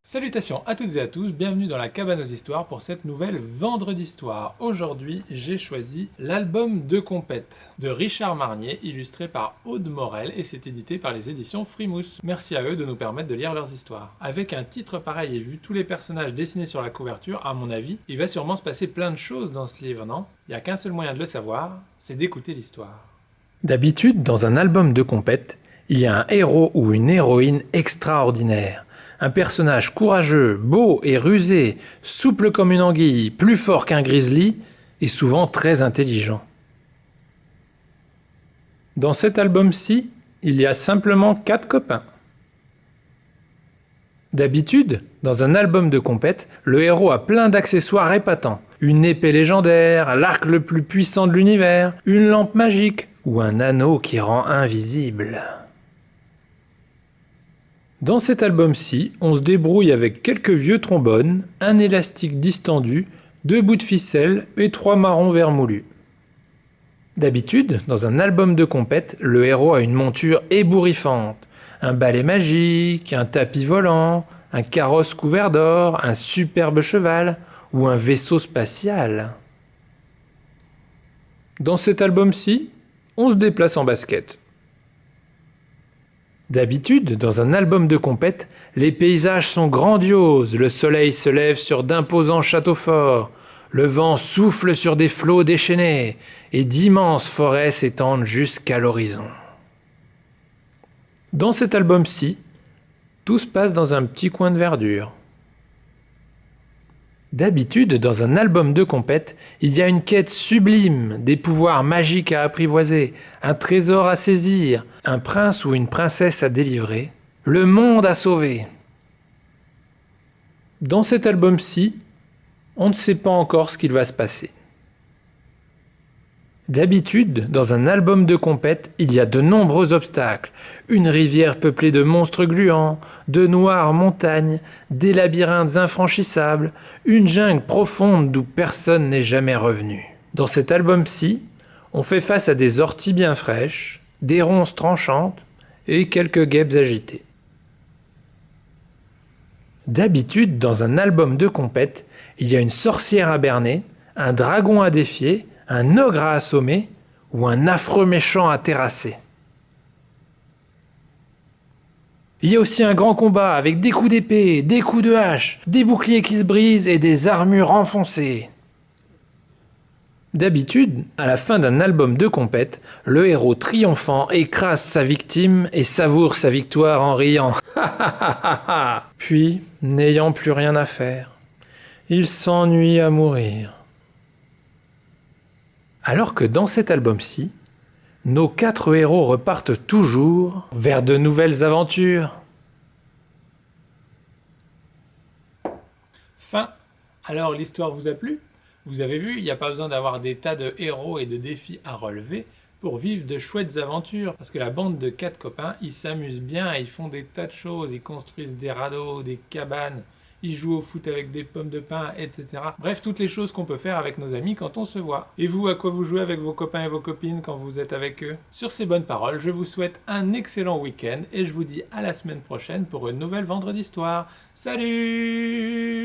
Salutations à toutes et à tous, bienvenue dans la cabane aux histoires pour cette nouvelle Vendredi Histoire. Aujourd'hui, j'ai choisi l'album de compète de Richard Marnier, illustré par Aude Morel et c'est édité par les éditions Frimousse. Merci à eux de nous permettre de lire leurs histoires. Avec un titre pareil et vu tous les personnages dessinés sur la couverture, à mon avis, il va sûrement se passer plein de choses dans ce livre, non? Il n'y a qu'un seul moyen de le savoir, c'est d'écouter l'histoire. D'habitude, dans un album de compète, il y a un héros ou une héroïne extraordinaire. Un personnage courageux, beau et rusé, souple comme une anguille, plus fort qu'un grizzly, et souvent très intelligent. Dans cet album-ci, il y a simplement 4 copains. D'habitude, dans un album de compète, le héros a plein d'accessoires épatants. Une épée légendaire, l'arc le plus puissant de l'univers, une lampe magique ou un anneau qui rend invisible. Dans cet album-ci, on se débrouille avec quelques vieux trombones, un élastique distendu, 2 bouts de ficelle et 3 marrons vermoulus. D'habitude, dans un album de compète, le héros a une monture ébouriffante, un balai magique, un tapis volant, un carrosse couvert d'or, un superbe cheval ou un vaisseau spatial. Dans cet album-ci, on se déplace en basket. D'habitude, dans un album de compète, les paysages sont grandioses, le soleil se lève sur d'imposants châteaux forts, le vent souffle sur des flots déchaînés, et d'immenses forêts s'étendent jusqu'à l'horizon. Dans cet album-ci, tout se passe dans un petit coin de verdure. D'habitude, dans un album de compète, il y a une quête sublime, des pouvoirs magiques à apprivoiser, un trésor à saisir, un prince ou une princesse à délivrer, le monde à sauver. Dans cet album-ci, on ne sait pas encore ce qu'il va se passer. D'habitude, dans un album de compète, il y a de nombreux obstacles. Une rivière peuplée de monstres gluants, de noires montagnes, des labyrinthes infranchissables, une jungle profonde d'où personne n'est jamais revenu. Dans cet album-ci, on fait face à des orties bien fraîches, des ronces tranchantes et quelques guêpes agitées. D'habitude, dans un album de compète, il y a une sorcière à berner, un dragon à défier, un ogre à assommer ou un affreux méchant à terrasser. Il y a aussi un grand combat avec des coups d'épée, des coups de hache, des boucliers qui se brisent et des armures enfoncées. D'habitude, à la fin d'un album de compète, le héros triomphant écrase sa victime et savoure sa victoire en riant. Puis, n'ayant plus rien à faire, il s'ennuie à mourir. Alors que dans cet album-ci, nos 4 héros repartent toujours vers de nouvelles aventures. Fin. Alors l'histoire vous a plu? Vous avez vu, il n'y a pas besoin d'avoir des tas de héros et de défis à relever pour vivre de chouettes aventures. Parce que la bande de 4 copains, ils s'amusent bien, ils font des tas de choses, ils construisent des radeaux, des cabanes, ils jouent au foot avec des pommes de pin, etc. Bref, toutes les choses qu'on peut faire avec nos amis quand on se voit. Et vous, à quoi vous jouez avec vos copains et vos copines quand vous êtes avec eux? Sur ces bonnes paroles, je vous souhaite un excellent week-end et je vous dis à la semaine prochaine pour une nouvelle Vendredi Histoire. Salut!